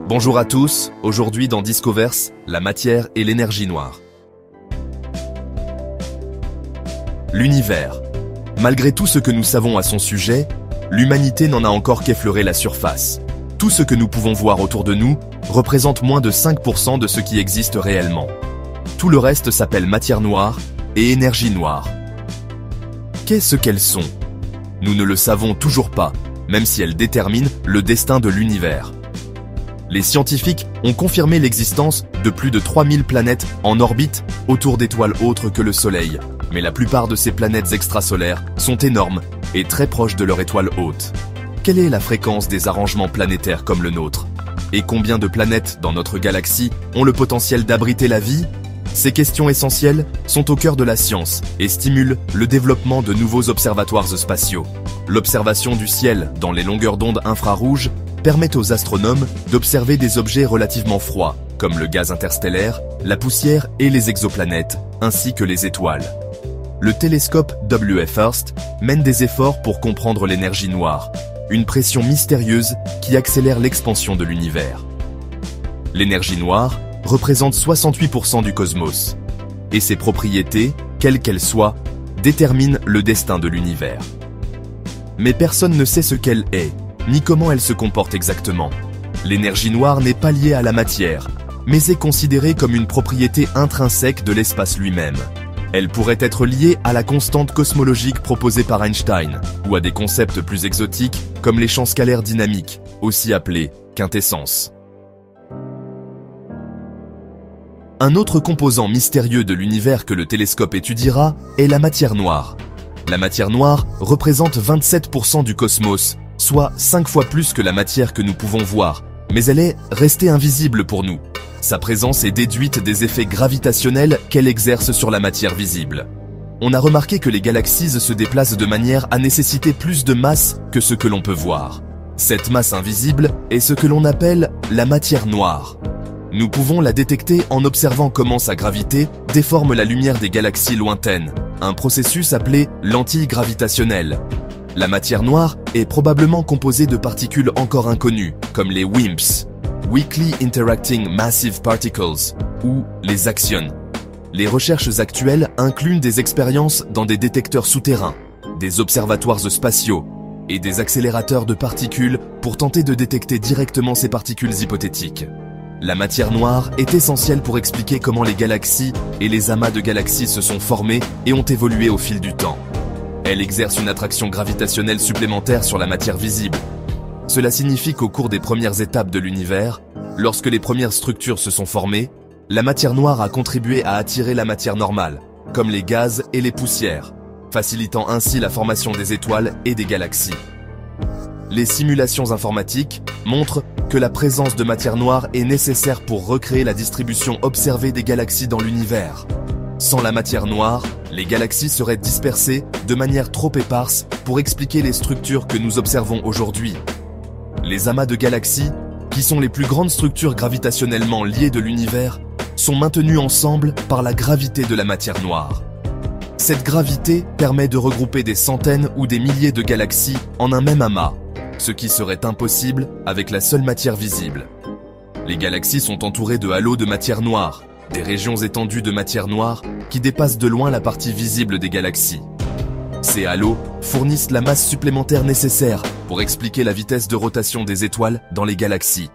Bonjour à tous, aujourd'hui dans Discoverse, la matière et l'énergie noire. L'univers. Malgré tout ce que nous savons à son sujet, l'humanité n'en a encore qu'effleuré la surface. Tout ce que nous pouvons voir autour de nous représente moins de 5% de ce qui existe réellement. Tout le reste s'appelle matière noire et énergie noire. Qu'est-ce qu'elles sont? Nous ne le savons toujours pas, même si elles déterminent le destin de l'univers. Les scientifiques ont confirmé l'existence de plus de 3000 planètes en orbite autour d'étoiles autres que le Soleil. Mais la plupart de ces planètes extrasolaires sont énormes et très proches de leur étoile hôte. Quelle est la fréquence des arrangements planétaires comme le nôtre? Et combien de planètes dans notre galaxie ont le potentiel d'abriter la vie? Ces questions essentielles sont au cœur de la science et stimulent le développement de nouveaux observatoires spatiaux. L'observation du ciel dans les longueurs d'onde infrarouges permet aux astronomes d'observer des objets relativement froids, comme le gaz interstellaire, la poussière et les exoplanètes, ainsi que les étoiles. Le télescope WF-Hearst mène des efforts pour comprendre l'énergie noire, une pression mystérieuse qui accélère l'expansion de l'univers. L'énergie noire représente 68% du cosmos, et ses propriétés, quelles qu'elles soient, déterminent le destin de l'univers. Mais personne ne sait ce qu'elle est, ni comment elle se comporte exactement. L'énergie noire n'est pas liée à la matière, mais est considérée comme une propriété intrinsèque de l'espace lui-même. Elle pourrait être liée à la constante cosmologique proposée par Einstein, ou à des concepts plus exotiques comme les champs scalaires dynamiques, aussi appelés quintessence. Un autre composant mystérieux de l'univers que le télescope étudiera est la matière noire. La matière noire représente 27% du cosmos, soit 5 fois plus que la matière que nous pouvons voir, mais elle est restée invisible pour nous. Sa présence est déduite des effets gravitationnels qu'elle exerce sur la matière visible. On a remarqué que les galaxies se déplacent de manière à nécessiter plus de masse que ce que l'on peut voir. Cette masse invisible est ce que l'on appelle la matière noire. Nous pouvons la détecter en observant comment sa gravité déforme la lumière des galaxies lointaines, un processus appelé lentille gravitationnelle. La matière noire est probablement composée de particules encore inconnues, comme les WIMPs, Weakly Interacting Massive Particles, ou les axions. Les recherches actuelles incluent des expériences dans des détecteurs souterrains, des observatoires spatiaux et des accélérateurs de particules pour tenter de détecter directement ces particules hypothétiques. La matière noire est essentielle pour expliquer comment les galaxies et les amas de galaxies se sont formés et ont évolué au fil du temps. Elle exerce une attraction gravitationnelle supplémentaire sur la matière visible. Cela signifie qu'au cours des premières étapes de l'univers, lorsque les premières structures se sont formées, la matière noire a contribué à attirer la matière normale, comme les gaz et les poussières, facilitant ainsi la formation des étoiles et des galaxies. Les simulations informatiques montrent que la présence de matière noire est nécessaire pour recréer la distribution observée des galaxies dans l'univers. Sans la matière noire, les galaxies seraient dispersées de manière trop éparse pour expliquer les structures que nous observons aujourd'hui. Les amas de galaxies, qui sont les plus grandes structures gravitationnellement liées de l'univers, sont maintenus ensemble par la gravité de la matière noire. Cette gravité permet de regrouper des centaines ou des milliers de galaxies en un même amas, ce qui serait impossible avec la seule matière visible. Les galaxies sont entourées de halos de matière noire, des régions étendues de matière noire qui dépassent de loin la partie visible des galaxies. Ces halos fournissent la masse supplémentaire nécessaire pour expliquer la vitesse de rotation des étoiles dans les galaxies.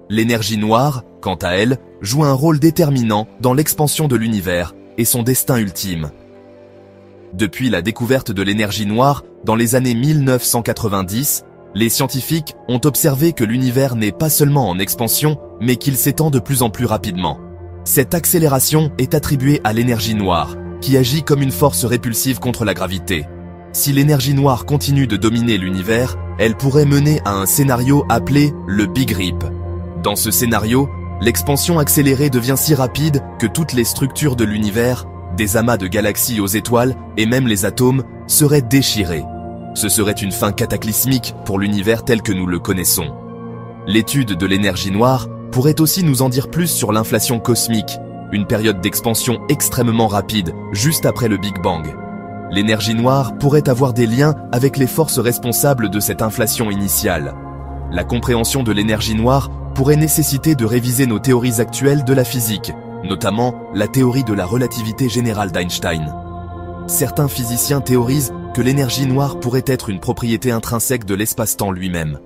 L'énergie noire, quant à elle, joue un rôle déterminant dans l'expansion de l'univers et son destin ultime. Depuis la découverte de l'énergie noire dans les années 1990, les scientifiques ont observé que l'univers n'est pas seulement en expansion, mais qu'il s'étend de plus en plus rapidement. Cette accélération est attribuée à l'énergie noire, qui agit comme une force répulsive contre la gravité. Si l'énergie noire continue de dominer l'univers, elle pourrait mener à un scénario appelé le Big Rip. Dans ce scénario, l'expansion accélérée devient si rapide que toutes les structures de l'univers, des amas de galaxies aux étoiles et même les atomes, seraient déchirés. Ce serait une fin cataclysmique pour l'univers tel que nous le connaissons. L'étude de l'énergie noire pourrait aussi nous en dire plus sur l'inflation cosmique, une période d'expansion extrêmement rapide juste après le Big Bang. L'énergie noire pourrait avoir des liens avec les forces responsables de cette inflation initiale. La compréhension de l'énergie noire pourrait nécessiter de réviser nos théories actuelles de la physique, notamment la théorie de la relativité générale d'Einstein. Certains physiciens théorisent que l'énergie noire pourrait être une propriété intrinsèque de l'espace-temps lui-même.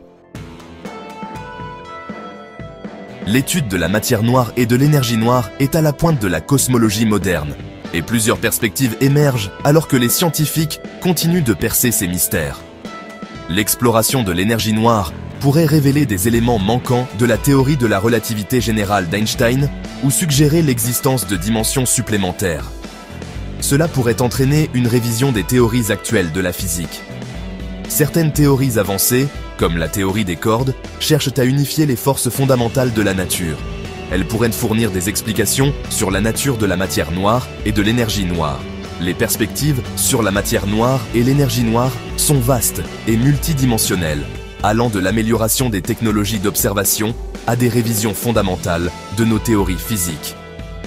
L'étude de la matière noire et de l'énergie noire est à la pointe de la cosmologie moderne, et plusieurs perspectives émergent alors que les scientifiques continuent de percer ces mystères. L'exploration de l'énergie noire pourrait révéler des éléments manquants de la théorie de la relativité générale d'Einstein ou suggérer l'existence de dimensions supplémentaires. Cela pourrait entraîner une révision des théories actuelles de la physique. Certaines théories avancées, comme la théorie des cordes, cherchent à unifier les forces fondamentales de la nature. Elles pourraient fournir des explications sur la nature de la matière noire et de l'énergie noire. Les perspectives sur la matière noire et l'énergie noire sont vastes et multidimensionnelles, allant de l'amélioration des technologies d'observation à des révisions fondamentales de nos théories physiques.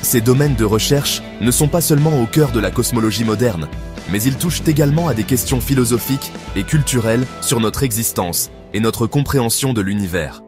Ces domaines de recherche ne sont pas seulement au cœur de la cosmologie moderne, mais ils touchent également à des questions philosophiques et culturelles sur notre existence et notre compréhension de l'univers.